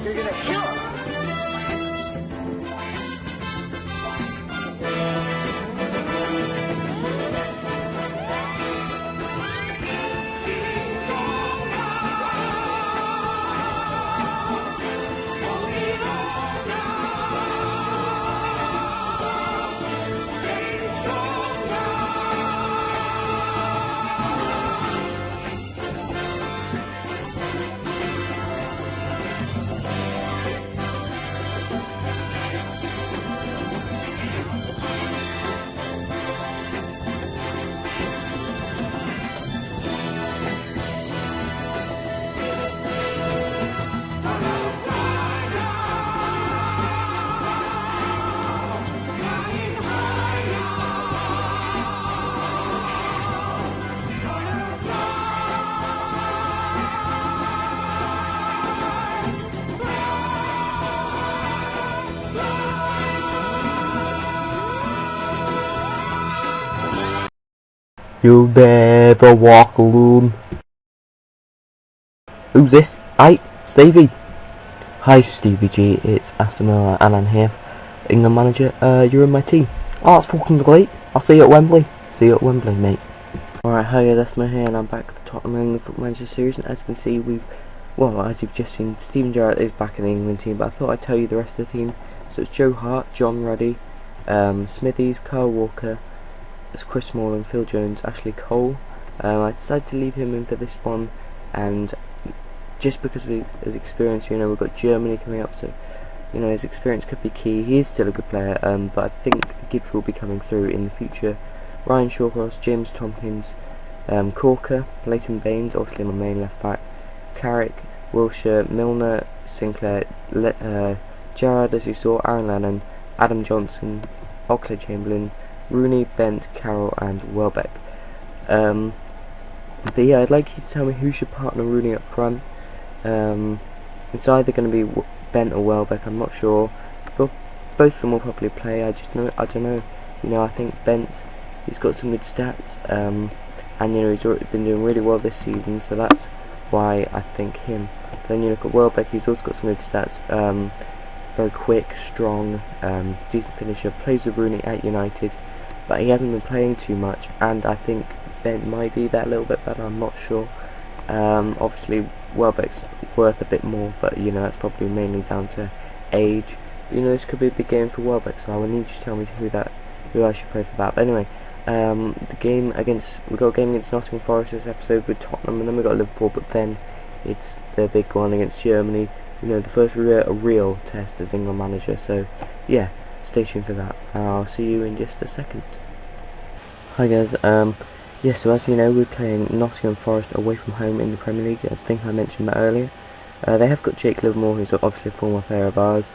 You're gonna kill him! You'll never walk alone. Who's this? Hi, Stevie. Hi, Stevie G. It's Asamoah and I'm here, England manager. You're in my team. Oh, that's fucking great. I'll see you at Wembley. See you at Wembley, mate. Alright, hi, that's my here, and I'm back to the Tottenham England Football Manager series. And as you can see, as you've just seen, Steven Gerrard is back in the England team. But I thought I'd tell you the rest of the team. So it's Joe Hart, John Ruddy, Smithies, Kyle Walker. It's Chris Smalling, Phil Jones, Ashley Cole. I decided to leave him in for this one, and just because of his experience, we've got Germany coming up, so his experience could be key. He is still a good player, but I think Gibbs will be coming through in the future. Ryan Shawcross, James Tompkins, Corker, Leighton Baines, obviously my main left back, Carrick, Wilshere, Milner, Sinclair, Gerrard, as you saw, Aaron Lennon, Adam Johnson, Oxlade-Chamberlain, Rooney, Bent, Carroll and Welbeck. But yeah, I'd like you to tell me who should partner Rooney up front. It's either going to be Bent or Welbeck, I'm not sure. But both of them will probably play. I don't know. I think Bent, he's got some good stats, and he's already been doing really well this season, so that's why I think him. But then you look at Welbeck, he's also got some good stats. Very quick, strong, decent finisher, plays with Rooney at United, but he hasn't been playing too much, and I think Bent might be that a little bit better, I'm not sure. Obviously Welbeck's worth a bit more, but that's probably mainly down to age. This could be a big game for Welbeck, so I will need you to tell me who I should play for that. But anyway, we've got a game against Nottingham Forest this episode with Tottenham, and then we've got Liverpool, but then it's the big one against Germany, the first real test as England manager, so yeah, stay tuned for that. I'll see you in just a second. Hi guys, yeah, so as you know, we're playing Nottingham Forest away from home in the Premier League. I think I mentioned that earlier. They have got Jake Livermore, who's obviously a former player of ours,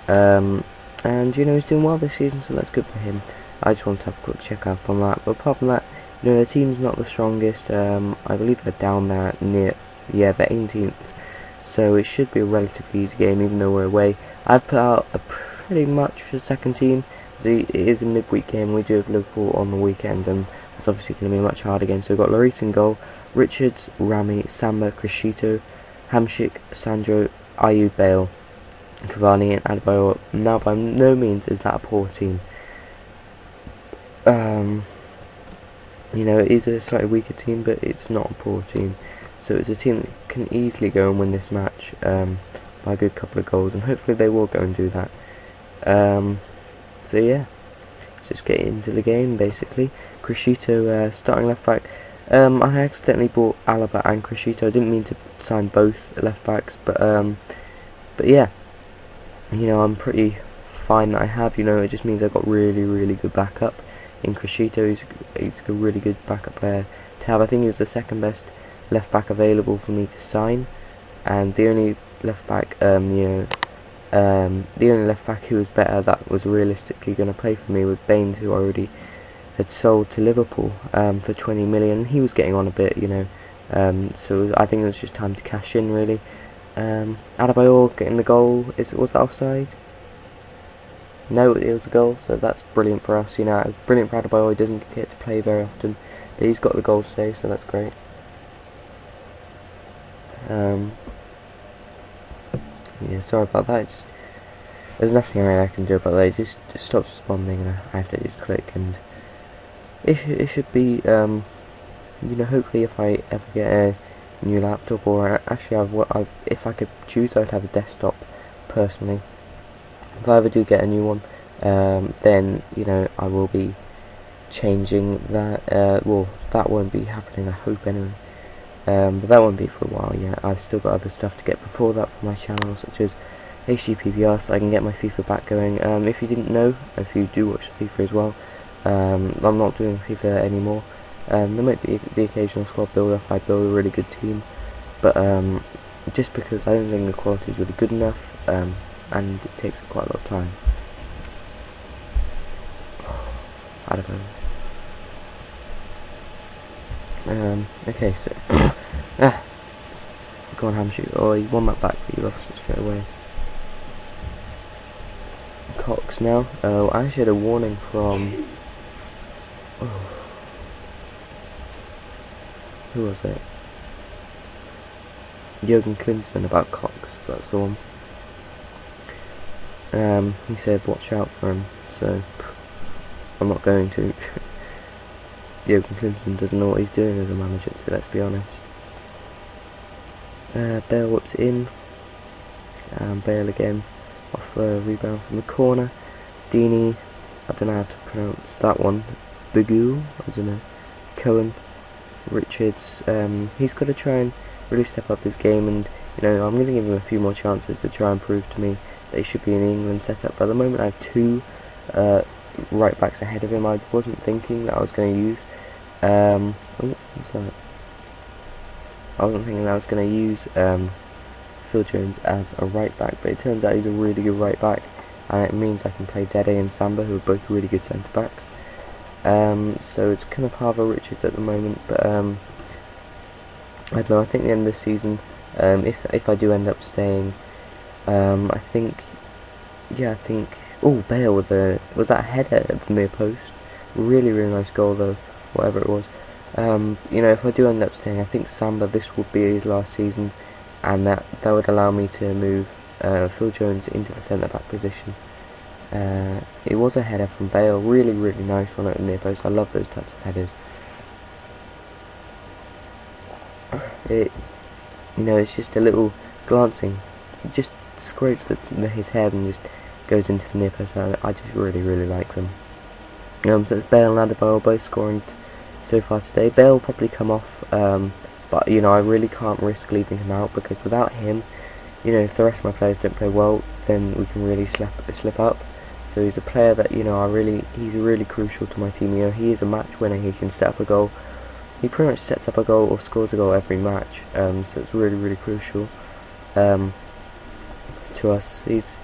and he's doing well this season, so that's good for him. I just want to have a quick check up on that. But apart from that, the team's not the strongest. I believe they're down there they're 18th, so it should be a relatively easy game, even though we're away. I've put out a pretty much a second team. So it is a midweek game. We do have Liverpool on the weekend, and it's obviously going to be a much harder game. So we've got Lloris in goal, Richards, Rami, Samba, Crescito, Hamsik, Sandro, Ayew, Bale, Cavani and Adebayor. Now by no means is that a poor team. It is a slightly weaker team, but it's not a poor team. So it's a team that can easily go and win this match by a good couple of goals, and hopefully they will go and do that. So yeah, let's just get into the game basically. Crescito starting left back. I accidentally bought Alaba and Crescito. I didn't mean to sign both left backs, but yeah, I'm pretty fine that I have. It just means I've got really good backup in Crescito. He's a really good backup player. to have. I think he was the second best left back available for me to sign, and the only left back, the only left back who was better that was realistically going to play for me was Baines, who I already had sold to Liverpool for 20 million. He was getting on a bit, so I think it was just time to cash in, really. Adebayor getting the goal. Was that offside? No, it was a goal, so that's brilliant for us. Brilliant for Adebayor. He doesn't get to play very often, but he's got the goal today, so that's great. Yeah, sorry about that. There's nothing really I can do about that. It just stops responding, and I have to just click, and it should be, hopefully if I ever get a new laptop, or actually if I could choose, I'd have a desktop personally. If I ever do get a new one, then I will be changing that. Well, that won't be happening, I hope, anyway. But that won't be for a while yet. I've still got other stuff to get before that for my channel, such as HD PVR, so I can get my FIFA back going. If you didn't know, if you do watch FIFA as well, I'm not doing FIFA anymore. There might be the occasional squad build up. I build a really good team, but just because I don't think the quality is really good enough, and it takes quite a lot of time. I don't know. Okay, so go on, Hamshoe. Oh, you won that back, but you lost it straight away. Cox now. Oh, I actually had a warning from. Who was it? Jurgen Klinsmann about Cox. That's the one. He said watch out for him, so I'm not going to. Jurgen Klinsmann doesn't know what he's doing as a manager, so let's be honest. Bale whips in. Bale again off a rebound from the corner. Dini, I don't know how to pronounce that one. Bagoo, I don't know. Cohen, Richards. He's got to try and really step up his game, and I'm going to give him a few more chances to try and prove to me that he should be in the England setup. But at the moment I have two right backs ahead of him. I wasn't thinking that I was going to use what's that? I wasn't thinking that I was going to use Phil Jones as a right back, but it turns out he's a really good right back, and it means I can play Dede and Samba, who are both really good centre backs. So it's kind of Harvey Richards at the moment, but I don't know. I think the end of the season, if I do end up staying, I think. Oh, Bale with was that a header at the near post? Really nice goal though, whatever it was. If I do end up staying, I think Samba, this would be his last season, and that would allow me to move Phil Jones into the centre back position. It was a header from Bale, really nice one at the near post. I love those types of headers. It's just a little glancing, it just scrapes his head and just goes into the near post. I just really like them. So it's Bale and Adebayor both scoring so far today. Bale will probably come off, but I really can't risk leaving him out, because without him, if the rest of my players don't play well, then we can really slip up. So he's a player that he's really crucial to my team. He is a match winner. He can set up a goal. He pretty much sets up a goal or scores a goal every match. So it's really crucial to us. He's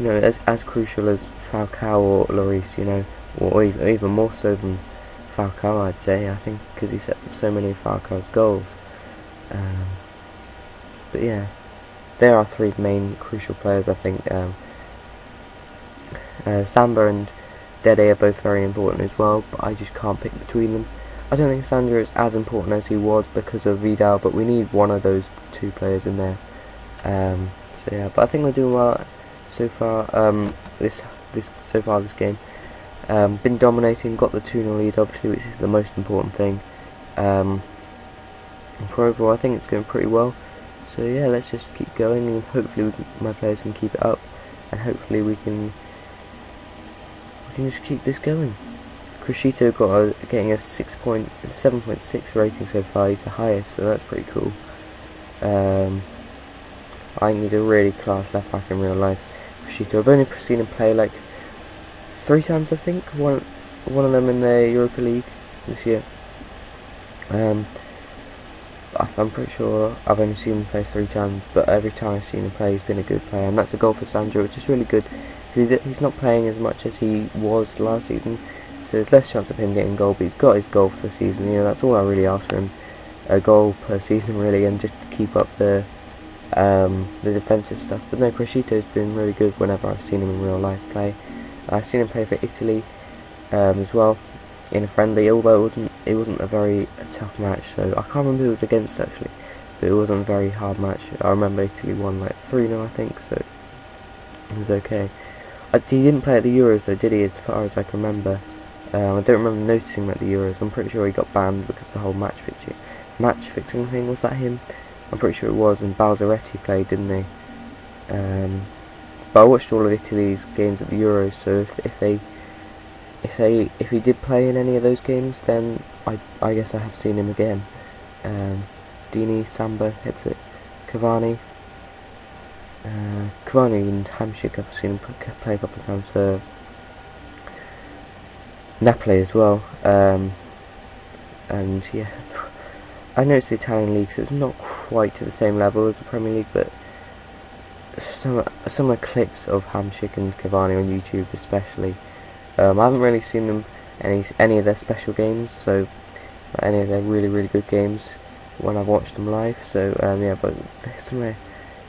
as crucial as Falcao or Lloris, or even more so than Falcao, I'd say. I think because he sets up so many of Falcao's goals. But yeah, there are three main crucial players, I think. Samba and Dede are both very important as well, but I just can't pick between them. I don't think Sandro is as important as he was because of Vidal, but we need one of those two players in there. So yeah, but I think we're doing well so far. This game, been dominating, got the 2-0 lead obviously, which is the most important thing. For overall, I think it's going pretty well. So yeah, let's just keep going, and hopefully my players can keep it up, and hopefully we can just keep this going. Crescito getting a 7.6 rating so far. He's the highest, so that's pretty cool. I think he's a really class left back in real life. Crescito, I've only seen him play like 3 times, I think. One of them in the Europa League this year. Um, I'm pretty sure I've only seen him play 3 times, but every time I've seen him play, he's been a good player, and that's a goal for Sandro, which is really good. He's not playing as much as he was last season, so there's less chance of him getting a goal, but he's got his goal for the season. You know, that's all I really ask for him, a goal per season really, and just to keep up the defensive stuff. But no, Crescito's been really good whenever I've seen him in real life play. I've seen him play for Italy as well in a friendly, although it wasn't a very tough match. So I can't remember who it was against actually, but it wasn't a very hard match. I remember Italy won like 3-0 I think, so it was okay. He didn't play at the Euros though, did he, as far as I can remember? I don't remember noticing him at the Euros. I'm pretty sure he got banned because of the whole match fixing thing. Was that him? I'm pretty sure it was, and Balzaretti played, didn't they? But I watched all of Italy's games at the Euros, so if he did play in any of those games, then I guess I have seen him again. Dini, Samba, heads it, Cavani. Cavani and Hamsik, I've seen him play a couple of times for Napoli as well. And yeah, I noticed the Italian league, so it's not quite to the same level as the Premier League, but some of the clips of Hamsik and Cavani on YouTube especially, I haven't really seen them any of their special games, so any of their really good games when I've watched them live. So yeah, but some of their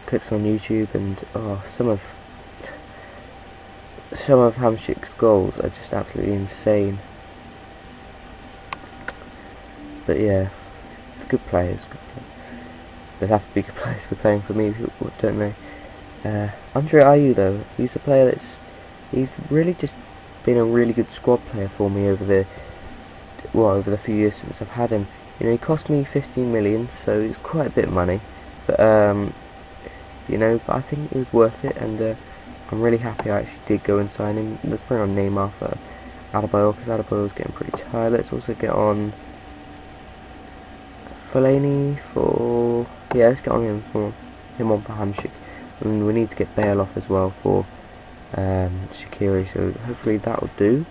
clips on YouTube, and some of Hamsik's goals are just absolutely insane. But yeah, it's good players. There have to be good players for playing for me, don't they? Andre Ayew though, he's a player he's really just been a really good squad player for me over the few years since I've had him. You know, he cost me 15 million, so it's quite a bit of money, but you know, but I think it was worth it, and I'm really happy I actually did go and sign him. Let's bring on Neymar for Adebayor, because Adebayor's getting pretty tired. Let's also get on Fellaini for, yeah, let's get on him for Hamsik, and we need to get Bale off as well for Shaqiri, so hopefully that will do.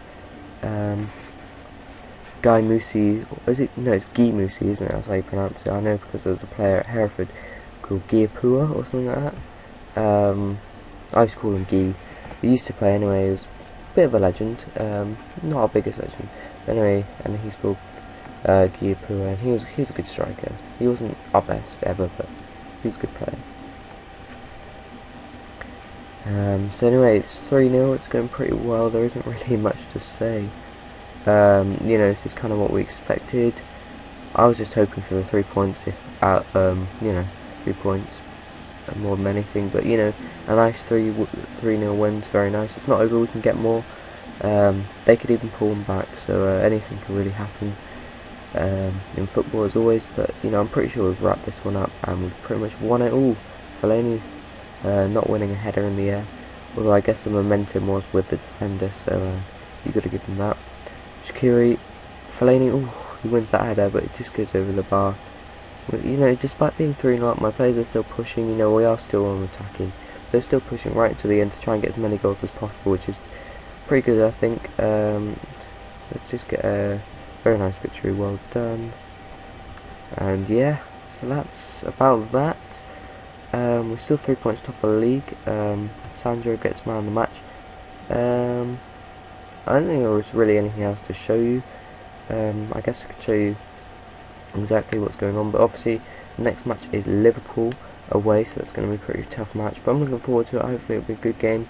Guy Musi, is it? No, it's Guy Musi, isn't it? That's how you pronounce it. I know because there was a player at Hereford called Giapua or something like that. I used to call him Guy. He used to play anyway. He was a bit of a legend, not our biggest legend. But anyway, and he's called Giapua, and he was a good striker. He wasn't our best ever, but he was a good player. So anyway, it's 3-0, it's going pretty well. There isn't really much to say. You know, this is kind of what we expected. I was just hoping for the 3 points, you know, 3 points more than anything, but you know, a nice 3-0 win's very nice. It's not over, we can get more. They could even pull them back, so anything can really happen in football as always, but you know, I'm pretty sure we've wrapped this one up and we've pretty much won it all. Fellaini not winning a header in the air, although I guess the momentum was with the defender, so you got to give him that. Shaqiri, Fellaini, he wins that header, but it just goes over the bar. You know, despite being 3-0 up, my players are still pushing. You know, we are still on attacking. They're still pushing right to the end to try and get as many goals as possible, which is pretty good, I think. Let's just get a very nice victory, well done. And yeah, so that's about that. We're still 3 points top of the league. Sandro gets man of the match. I don't think there was really anything else to show you. I guess I could show you exactly what's going on, but obviously the next match is Liverpool away, so that's going to be a pretty tough match, but I'm looking forward to it. Hopefully it'll be a good game.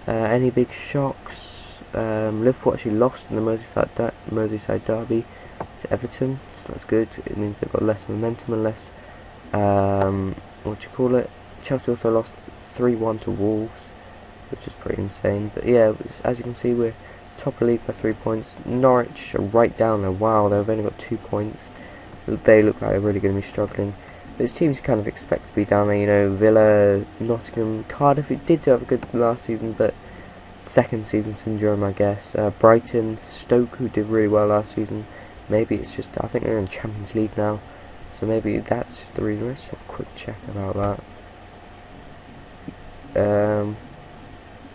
Any big shocks? Liverpool actually lost in the Merseyside derby to Everton, so that's good. It means they've got less momentum and less Chelsea also lost 3-1 to Wolves, which is pretty insane. But yeah, as you can see, we're top of the league by 3 points. Norwich are right down there. Wow, they've only got 2 points. They look like they're really going to be struggling. But it's teams you kind of expect to be down there. You know, Villa, Nottingham, Cardiff. It did have a good last season, but second season syndrome, I guess. Brighton, Stoke, who did really well last season. Maybe it's just, I think they're in Champions League now, so maybe that's just the reason. Let's have a quick check about that.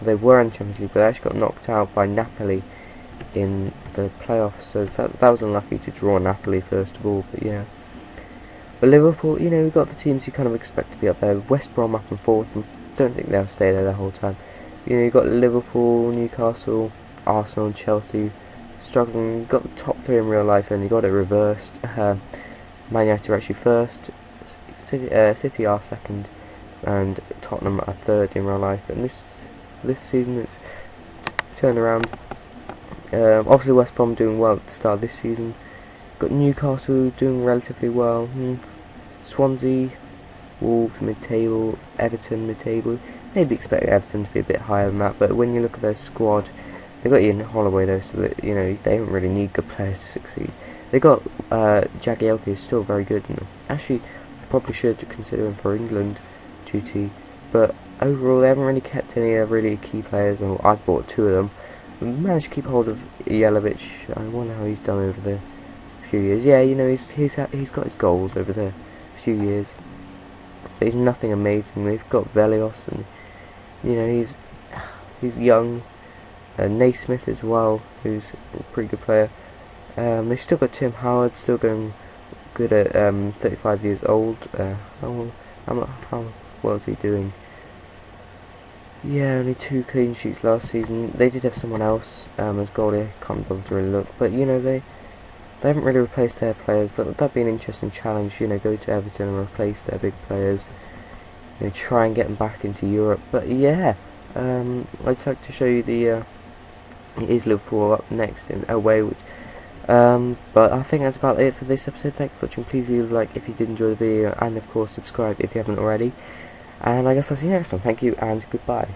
They were in Champions League, but they actually got knocked out by Napoli in the playoffs, so that was unlucky to draw Napoli first of all, but yeah. But Liverpool, you know, we've got the teams you kind of expect to be up there. West Brom up in fourth, and don't think they'll stay there the whole time. You know, you've got Liverpool, Newcastle, Arsenal, and Chelsea struggling. You've got the top three in real life, and you got it reversed. Man United are actually first, City are second, and Tottenham are third in real life. And this season it's turned around. Obviously West Brom doing well at the start of this season. Got Newcastle doing relatively well. Swansea, Wolves mid-table, Everton mid-table. Maybe expect Everton to be a bit higher than that, but when you look at their squad, they got Ian Holloway though, so that, you know, they don't really need good players to succeed. They got Jagielka, who's still very good, and actually probably should consider him for England duty. But overall, they haven't really kept any really key players. Or I've bought two of them. We managed to keep hold of Jelavic. I wonder how he's done over the few years. Yeah, you know, he's got his goals over the few years, but he's nothing amazing. They've got Velios, and you know, he's young. Naismith as well, who's a pretty good player. They've still got Tim Howard, still going good at 35 years old. How well is he doing? Yeah, only 2 clean sheets last season. They did have someone else as goalie. I can't bother to really look, but you know, they haven't really replaced their players. That'd be an interesting challenge. You know, go to Everton and replace their big players. You know, try and get them back into Europe. But yeah, I'd just like to show you the. It is Liverpool up next in away, which. But I think that's about it for this episode. Thanks for watching. Please leave a like if you did enjoy the video, and of course subscribe if you haven't already. And I guess I'll see you next time. Thank you and goodbye.